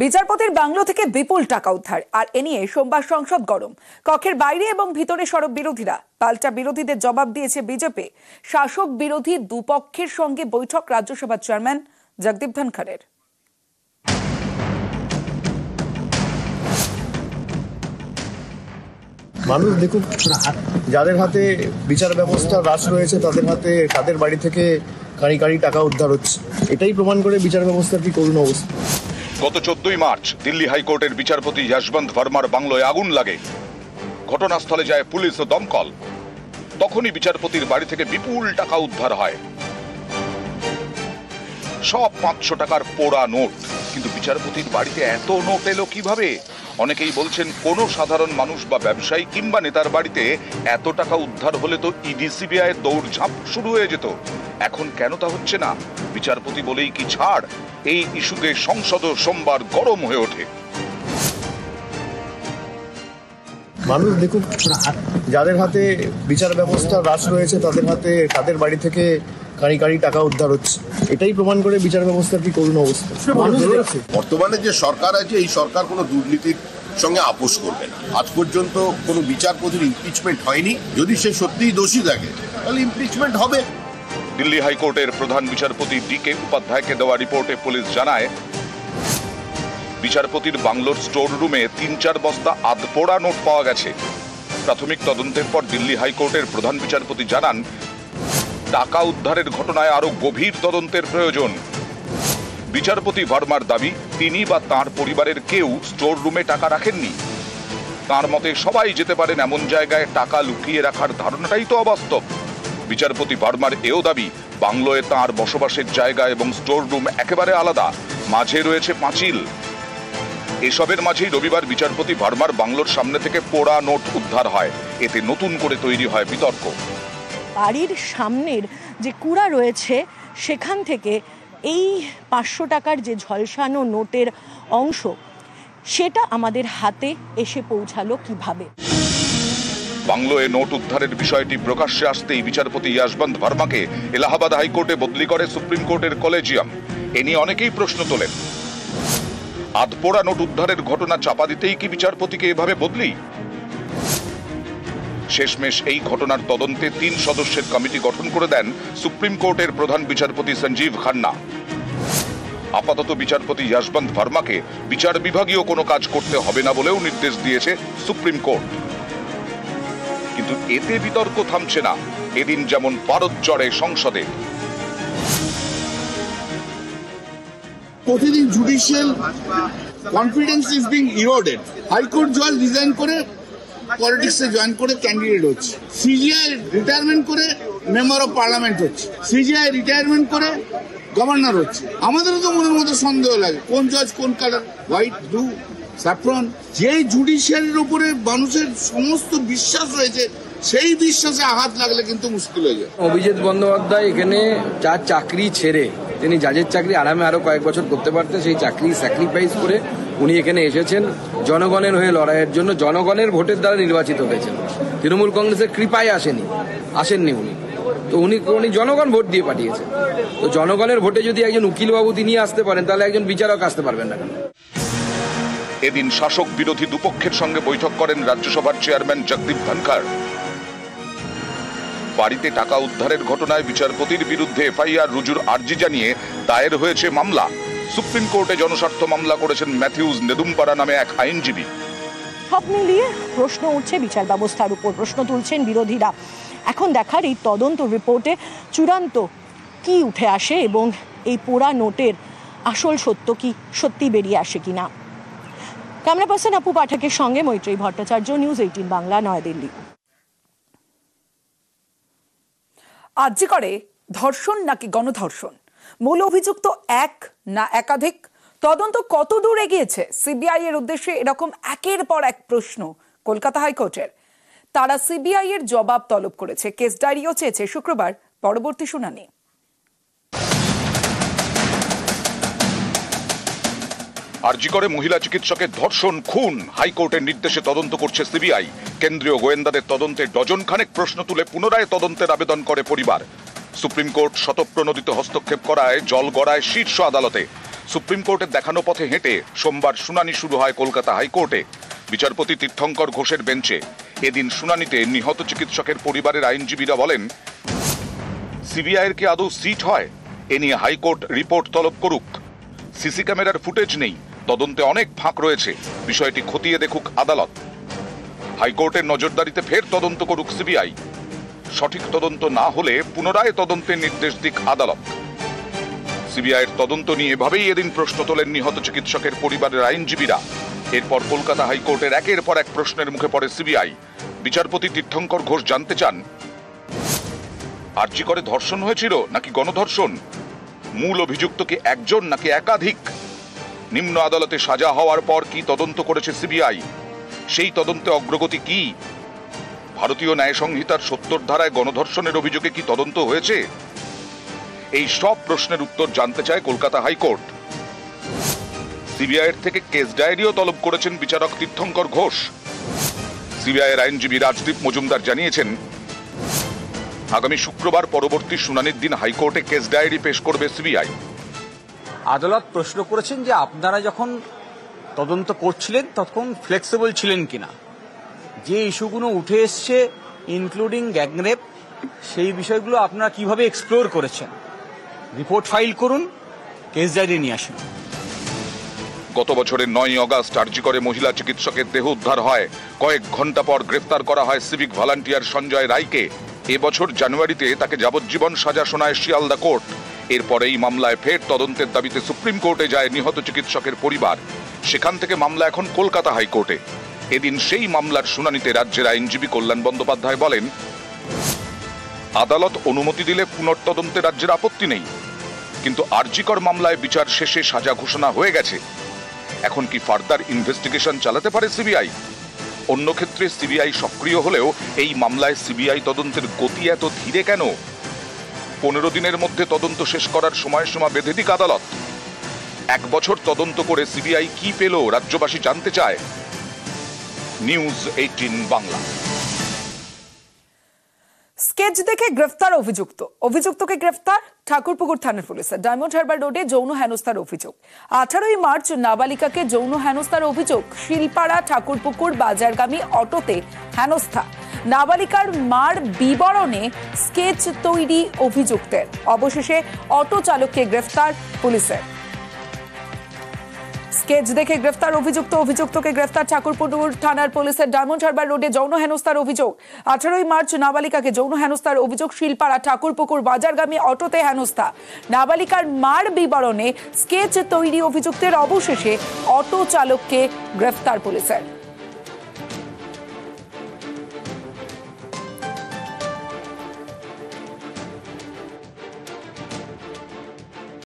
বিচারপতির বাংলো থেকে বিপুল টাকা উদ্ধার, আর এ নিয়ে সোমবার সংসদ গরম। কক্ষের বাইরে এবং ভিতরে সরব বিরোধীরা। পাল্টা বিরোধীদের জবাব দিয়েছে বিজেপি। শাসক বিরোধী দুপক্ষের সঙ্গে বৈঠক রাজ্যসভার চেয়ারম্যান জগদীপ ধনখড়ের। মানুষ দেখুক, যাদের হাতে বিচার ব্যবস্থা হ্রাস রয়েছে তাদের হাতে তাদের বাড়ি থেকে কারি কারি টাকা উদ্ধার হচ্ছে। এটাই প্রমাণ করে বিচার ব্যবস্থার কি করুণ অবস্থা। গত 14 মার্চ দিল্লি হাইকোর্টের বিচারপতি যশবন্ত ভার্মার বাংলোয় আগুন লাগে। ঘটনাস্থলে যায় পুলিশ ও দমকল। তখনই বিচারপতির বাড়ি থেকে বিপুল টাকা উদ্ধার হয়। সব 500 টাকার পোড়া নোট। কিন্তু বিচারপতির বাড়িতে এত নোট এলো কিভাবে? অনেকেই বলছেন কোন সাধারণ মানুষ বা ব্যবসায়ী কিংবা নেতার বাড়িতে এত টাকা উদ্ধার হলে তো ইডি সিবিআই এর দৌড়ঝাঁপ শুরু হয়ে যেত। এখন কেন তা হচ্ছে না? বিচারপতি বলেই কি ছাড়? এই ইস্যুতে সংসদ সোমবার গরম হয়ে ওঠে। মানুষ দেখুক, যাদের হাতে বিচার ব্যবস্থা হ্রাস রয়েছে তাদের হাতে তাদের বাড়ি থেকে কারি কারি টাকা উদ্ধার হচ্ছে। এটাই প্রমাণ করে বিচার ব্যবস্থার কি করুণ অবস্থা। বর্তমানে যে সরকার আছে এই সরকার কোনো দুর্নীতির সঙ্গে আপোষ করবে না। আজ পর্যন্ত কোনো বিচারপতির ইমপিচমেন্ট হয়নি। যদি সে সত্যিই দোষী থাকে তাহলে ইমপিচমেন্ট হবে। দিল্লি হাইকোর্টের প্রধান বিচারপতি ডি.কে. উপাধ্যায়কে দেওয়া রিপোর্টে পুলিশ জানায়, বিচারপতির বাংলোর স্টোর রুমে 3-4 বস্তা আধপোড়া নোট পাওয়া গেছে। প্রাথমিক তদন্তের পর দিল্লি হাইকোর্টের প্রধান বিচারপতি জানান, টাকা উদ্ধারের ঘটনায় আরো গভীর তদন্তের প্রয়োজন। বিচারপতি ভার্মার দাবি, তিনি বা তাঁর পরিবারের কেউ স্টোর রুমে টাকা রাখেননি। তাঁর মতে সবাই যেতে পারেন এমন জায়গায় টাকা লুকিয়ে রাখার ধারণাটাই তো অবাস্তব। বিচারপতি ভার্মার এও দাবি, বাংলোয় তাঁর বসবাসের জায়গা এবং স্টোর রুম একেবারে আলাদা, মাঝে রয়েছে পাঁচিল। এসবের মাঝেই রবিবার বিচারপতি ভার্মার বাংলোর সামনে থেকে পোড়া নোট উদ্ধার হয়। এতে নতুন করে তৈরি হয় বিতর্ক। বাড়ির সামনের যে কুড়া রয়েছে সেখান থেকে এই 500 টাকার যে ঝলসানো নোটের অংশ, সেটা আমাদের হাতে এসে পৌঁছালো কিভাবে? বাংলোয় নোট উদ্ধারের বিষয়টি প্রকাশ্যে আসতেই বিচারপতি যশবন্ত ভার্মাকে এলাহাবাদ হাইকোর্টে বদলি করে সুপ্রিম কোর্টের কলেজিয়াম। এ নিয়ে অনেকেই প্রশ্ন তোলেন, আধপোড়া নোট উদ্ধারের ঘটনা চাপা দিতেই কি বিচারপতিকে এভাবে বদলি? শেষমেশ এই ঘটনার তদন্তে 3 সদস্যের কমিটি গঠন করে দেন সুপ্রিম কোর্টের প্রধান বিচারপতি সঞ্জীব খান্না। আপাতত বিচারপতি যশবন্ত ভার্মাকে বিচার বিভাগীয় কোনো কাজ করতে হবে না বলেও নির্দেশ দিয়েছে সুপ্রিম কোর্ট। কিন্তু এতে বিতর্ক থামছে না। এদিন যেমন পারদ চড়ে সংসদে। প্রতিদিন judicial confidence is being eroded. High court জজ রিজাইন করে পলিটিক্সে জয়েন করে ক্যান্ডিডেট হচ্ছে, সিজিআই রিটায়ারমেন্ট করে মেম্বার অফ পার্লামেন্ট হচ্ছে, সিজিআই রিটায়ারমেন্ট করে গভর্নর হচ্ছে। আমাদেরও তো মনের মধ্যে সন্দেহ লাগে, কোন জজ কোন কালার, হোয়াইট, ব্লু, স্যাফরন। যেই জুডিশিয়ারির উপরে মানুষের সমস্ত বিশ্বাস রয়েছে, সেই বিশ্বাসে আঘাত লাগলে কিন্তু মুশকিল হয়ে যায়। অভিজিৎ বন্দ্যোপাধ্যায় এখানে যার চাকরি ছেড়ে তিনি জাজের চাকরি আরামে আরো কয়েক বছর করতে পারতেন, সেই চাকরি স্যাক্রিফাইস করে উনি এখানে এসেছেন জনগণের হয়ে লড়াইয়ের জন্য। জনগণের ভোটের দ্বারা নির্বাচিত হয়েছেন, তৃণমূল কংগ্রেসের কৃপায় আসেননি উনি। তো উনি জনগণ ভোট দিয়ে পাঠিয়েছেন। তো জনগণের ভোটে যদি একজন উকিলবাবু তিনি আসতে পারেন, তাহলে একজন বিচারক আসতে পারবেন না কেন? এদিন শাসক বিরোধী দুপক্ষের সঙ্গে বৈঠক করেন রাজ্যসভার চেয়ারম্যান জগদীপ ধনখড়। বাড়িতে টাকা উদ্ধারের ঘটনায় বিচারপতির বিরুদ্ধে এফআইআর রুজুর আর্জি জানিয়ে দায়ের হয়েছে মামলা। সুপ্রিম কোর্টে জনস্বার্থ মামলা করেছেন ম্যাথিউজ নেদুমপাড়া নামে এক আইনজীবী। সব মিলিয়ে প্রশ্ন উঠছে বিচার ব্যবস্থার উপর, প্রশ্ন তুলছেন বিরোধীরা। এখন দেখার এই তদন্ত রিপোর্টে চূড়ান্ত কি উঠে আসে এবং এই পোড়া নোটের আসল সত্য কি সত্যি বেরিয়ে আসে কিনা। ক্যামেরা পার্সন আপু পাঠকের সঙ্গে মৈত্রী ভট্টাচার্য, নিউজ 18 বাংলা, নয়াদিল্লি। আরজি করে ধর্ষণ নাকি গণধর্ষণ? মূল অভিযুক্ত এক না একাধিক? তদন্ত কত দূর এগিয়েছে? সিবিআই এর উদ্দেশ্যে এরকম একের পর এক প্রশ্ন কলকাতা হাইকোর্টের। তারা সিবিআই এর জবাব তলব করেছে, কেস ডায়েরিও চেয়েছে। শুক্রবার পরবর্তী শুনানি। আরজি করে মহিলা চিকিৎসকের ধর্ষণ খুন, হাইকোর্টের নির্দেশে তদন্ত করছে সিবিআই। কেন্দ্রীয় গোয়েন্দাদের তদন্তে ডজন খানেক প্রশ্ন তুলে পুনরায় তদন্তের আবেদন করে পরিবার। সুপ্রিম কোর্ট স্বতঃপ্রণোদিত হস্তক্ষেপ করায় জল গড়ায় শীর্ষ আদালতে। সুপ্রিম কোর্টের দেখানো পথে হেঁটে সোমবার শুনানি শুরু হয় কলকাতা হাইকোর্টে। বিচারপতি তীর্থঙ্কর ঘোষের বেঞ্চে এদিন শুনানিতে নিহত চিকিৎসকের পরিবারের আইনজীবীরা বলেন, সিবিআইয়ের কি আদৌ সিট হয়? এ নিয়ে হাইকোর্ট রিপোর্ট তলব করুক। সিসি ক্যামেরার ফুটেজ নেই, তদন্তে অনেক ফাঁক রয়েছে, বিষয়টি খতিয়ে দেখুক আদালত। হাইকোর্টের নজরদারিতে ফের তদন্ত করুক সিবিআই। সঠিক তদন্ত না হলে পুনরায় তদন্তের নির্দেশ দিক আদালত। সিবিআইয়ের তদন্ত নিয়ে এভাবেই এদিন প্রশ্ন তোলেন নিহত চিকিৎসকের পরিবারের আইনজীবীরা। এরপর কলকাতা হাইকোর্টের একের পর এক প্রশ্নের মুখে পড়ে সিবিআই। বিচারপতি তীর্থঙ্কর ঘোষ জানতে চান, আরজি করে ধর্ষণ হয়েছিল নাকি গণধর্ষণ? মূল অভিযুক্ত কি একজন নাকি একাধিক? নিম্ন আদালতে সাজা হওয়ার পর কি তদন্ত করেছে সিবিআই? সেই তদন্তে অগ্রগতি কি? ভারতীয় ন্যায় সংহিতার ৭০ ধারায় গণধর্ষণের অভিযোগে কি তদন্ত হয়েছে? এই সব প্রশ্নের উত্তর জানতে চায় কলকাতা হাইকোর্ট। সিবিআইয়ের থেকে কেস ডায়েরিও তলব করেছেন বিচারক তীর্থঙ্কর ঘোষ। সিবিআইয়ের আইনজীবী রাজদীপ মজুমদার জানিয়েছেন, আগামী শুক্রবার পরবর্তী শুনানির দিন হাইকোর্টে কেস ডায়েরি পেশ করবে সিবিআই। আদালত প্রশ্ন করেছেন যে আপনারা যখন তদন্ত করছিলেন তখন ফ্লেক্সিবল ছিলেন কিনা, যে ইস্যুগুলো উঠে এসছে ইনক্লুডিং গ্যাংরেপ, সেই বিষয়গুলো আপনারা কিভাবে এক্সপ্লোর করেছেন। রিপোর্ট ফাইল করুন, কেস ডায়েরি নিয়ে আসুন। গত বছরের 9 অগাস্ট আরজি করে মহিলা চিকিৎসকের দেহ উদ্ধার হয়। কয়েক ঘন্টা পর গ্রেফতার করা হয় সিভিক ভলান্টিয়ার সঞ্জয় রায়কে। এবছর জানুয়ারিতে তাকে যাবজ্জীবন সাজা শোনায় শিয়ালদা কোর্ট। এরপর এই মামলায় ফের তদন্তের দাবিতে সুপ্রিম কোর্টে যায় নিহত চিকিৎসকের পরিবার। সেখান থেকে মামলা এখন কলকাতা হাইকোর্টে। এদিন সেই মামলার শুনানিতে রাজ্যের আইনজীবী কল্যাণ বন্দ্যোপাধ্যায় বলেন, আদালত অনুমতি দিলে পুনর্তদন্তে রাজ্যের আপত্তি নেই, কিন্তু আরজিকর মামলায় বিচার শেষে সাজা ঘোষণা হয়ে গেছে। এখন কি ফার্দার ইনভেস্টিগেশন চালাতে পারে সিবিআই? অন্য ক্ষেত্রে সিবিআই সক্রিয় হলেও এই মামলায় সিবিআই তদন্তের গতি এত ধীরে কেন? 15 দিনের মধ্যে তদন্ত শেষ করার সময়সীমা বেঁধে দিক আদালত। 1 বছর তদন্ত করে সিবিআই কি পেল রাজ্যবাসী জানতে চায়। নিউজ 18 বাংলা। স্কেচ দেখে গ্রেফতার অভিযুক্তকে গ্রেফতার ঠাকুরপুকুর থানার পুলিশের। ডায়মন্ড হারবার রোডে যৌন হেনস্থার অভিযোগ। 18ই মার্চ নাবালিকাকে যৌন হেনস্থার অভিযোগ। শিলপাড়া ঠাকুরপুকুর বাজারগামী অটোতে হেনস্থা। নাবালিকার মার বিবরণে স্কেচ তৈরি অভিযুক্তের। অবশেষে অটো চালককে গ্রেফতার পুলিশের। স্কেচ দেখে গ্রেফতার অভিযুক্তকে গ্রেফতার ঠাকুরপুকুর থানার পুলিশের। ডায়মন্ড হারবার রোডে যৌন হেনস্থার অভিযোগ। 18ই মার্চ নাবালিকাকে যৌন হেনস্থার অভিযোগ। শিলপাড়া ঠাকুরপুকুর বাজারগামী অটোতে হেনস্থা। নাবালিকার মার বিবরণে স্কেচ তৈরি অভিযুক্তের। অবশেষে অটো চালককে গ্রেফতার পুলিশের।